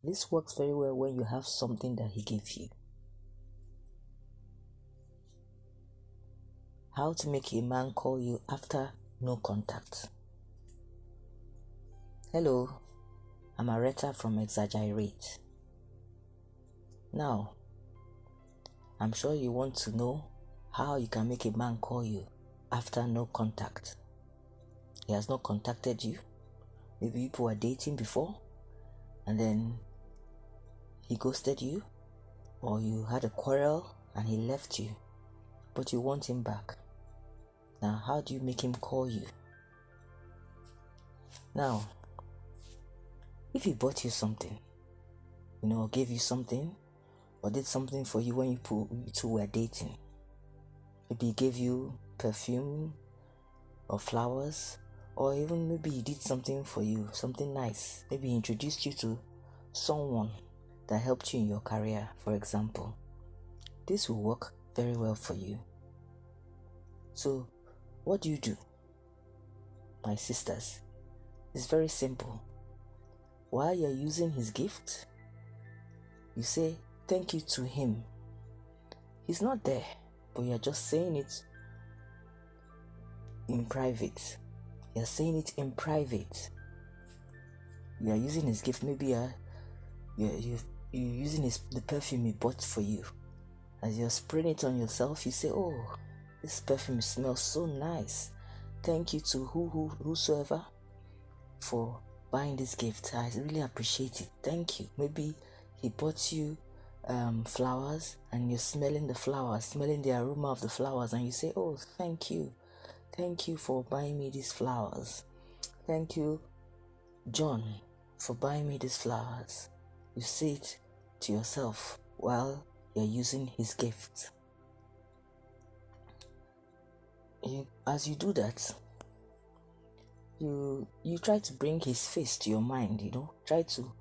This works very well when you have something that he gave you. How to make a man call you after no contact. Hello, I'm Areta from Areta. Now, I'm sure you want to know how you can make a man call you after no contact. He has not contacted you. Maybe you were dating before and then he ghosted you, or you had a quarrel and he left you, but you want him back. Now, how do you make him call you? Now, if he bought you something, or gave you something, or did something for you when you two were dating, maybe he gave you perfume or flowers, or even maybe he did something for you, something nice. Maybe he introduced you to someone that helped you in your career, for example. This will work very well for you. So, what do you do, my sisters? It's very simple. While you're using his gift, you say thank you to him. He's not there, but you're just saying it in private. You're saying it in private. You're using his gift. Maybe you're using the perfume he bought for you. As you're spraying it on yourself, you say, oh, this perfume smells so nice. Thank you to whosoever for buying this gift. I really appreciate it. Thank you. Maybe he bought you flowers and you're smelling the flowers, smelling the aroma of the flowers, and you say, oh, thank you. Thank you for buying me these flowers. Thank you, John, for buying me these flowers. You say it to yourself while you're using his gift. As you do that, you try to bring his face to your mind, try to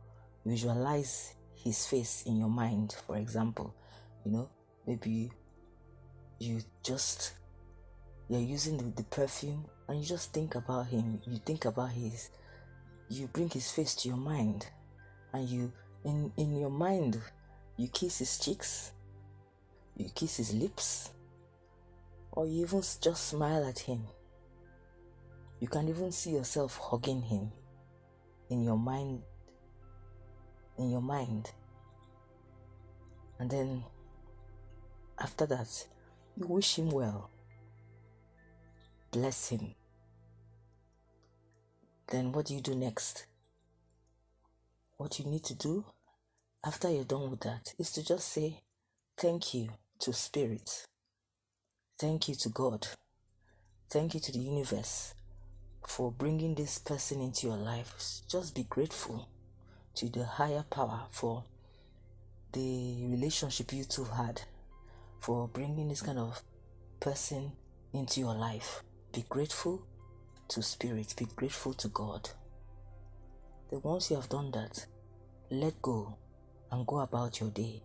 visualize his face in your mind. For example, maybe you're using the perfume and you just think about him. You think about you bring his face to your mind, and you in your mind you kiss his cheeks, you kiss his lips, or you even just smile at him. You can even see yourself hugging him in your mind. And then after that, you wish him well. Bless him. Then what do you do next? What you need to do after you're done with that is to just say thank you to Spirit. Thank you to God. Thank you to the universe for bringing this person into your life. Just be grateful to the higher power for the relationship you two had, for bringing this kind of person into your life. Be grateful to Spirit. Be grateful to God. Then once you have done that, let go and go about your day.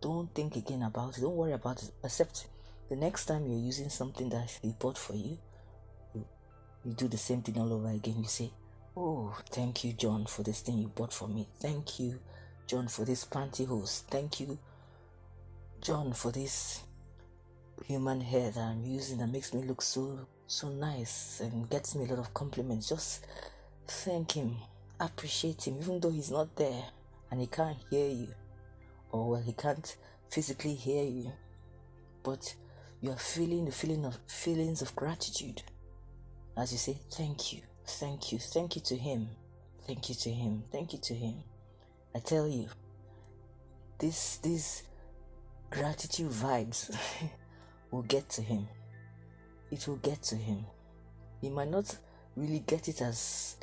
Don't think again about it. Don't worry about it, except the next time you're using something that he bought for you, you do the same thing all over again. You say, oh, thank you, John, for this thing you bought for me. Thank you, John, for this pantyhose. Thank you, John, for this human hair that I'm using that makes me look so nice and gets me a lot of compliments. Just thank him, appreciate him, even though he's not there and he can't hear you, or he can't physically hear you, but you are feeling the feelings of gratitude as you say thank you to him, thank you to him, thank you to him. I tell you, these gratitude vibes will get to him. It will get to him. He might not really get it as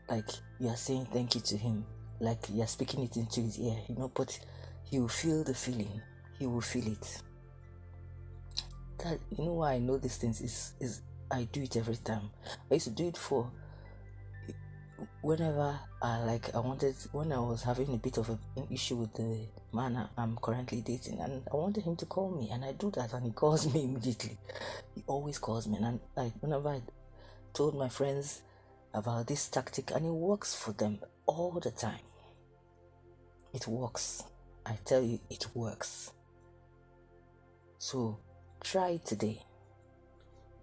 like you are saying thank you to him, like you are speaking it into his ear, but he will feel the feeling. He will feel it. That why I know these things is I do it every time. I used to do it for whenever when I was having a bit of an issue with the man I'm currently dating, and I wanted him to call me, and I do that, and he calls me immediately. He always calls me, and whenever I told my friends about this tactic, and it works for them all the time. It works. I tell you, it works. So try it today.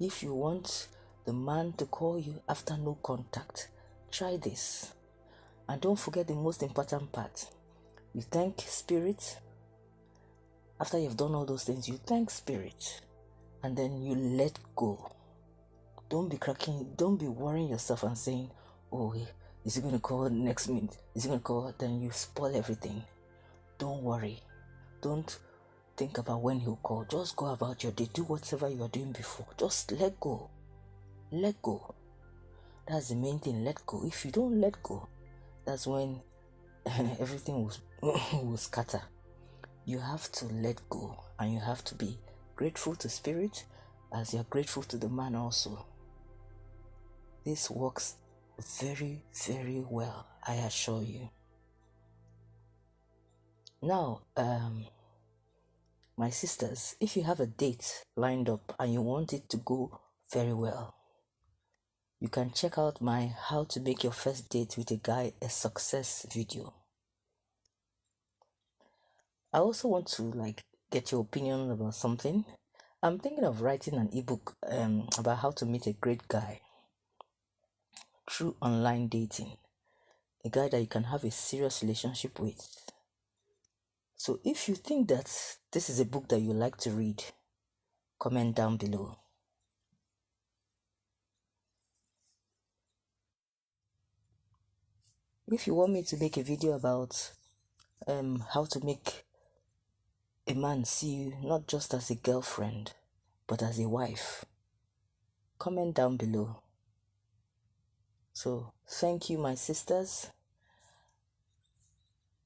If you want the man to call you after no contact, try this. And don't forget the most important part. You thank Spirit. After you've done all those things, you thank Spirit. And then you let go. Don't be worrying yourself and saying, oh, is he going to call next minute? Is he going to call? Then you spoil everything. Don't worry. Don't think about when he'll call. Just go about your day. Do whatever you were doing before. Just let go. Let go. That's the main thing. Let go. If you don't let go, that's when everything will scatter. You have to let go, and you have to be grateful to Spirit as you're grateful to the man also. This works very, very well, I assure you. Now, my sisters, if you have a date lined up and you want it to go very well, you can check out my How to Make Your First Date with a Guy a Success video. I also want to get your opinion about something. I'm thinking of writing an ebook about how to meet a great guy through online dating. A guy that you can have a serious relationship with. So if you think that this is a book that you like to read, comment down below. If you want me to make a video about how to make a man see you not just as a girlfriend, but as a wife, comment down below. So thank you, my sisters.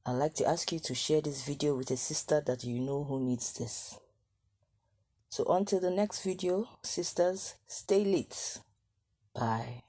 I'd like to ask you to share this video with a sister that you know who needs this. So until the next video, sisters, stay lit. Bye.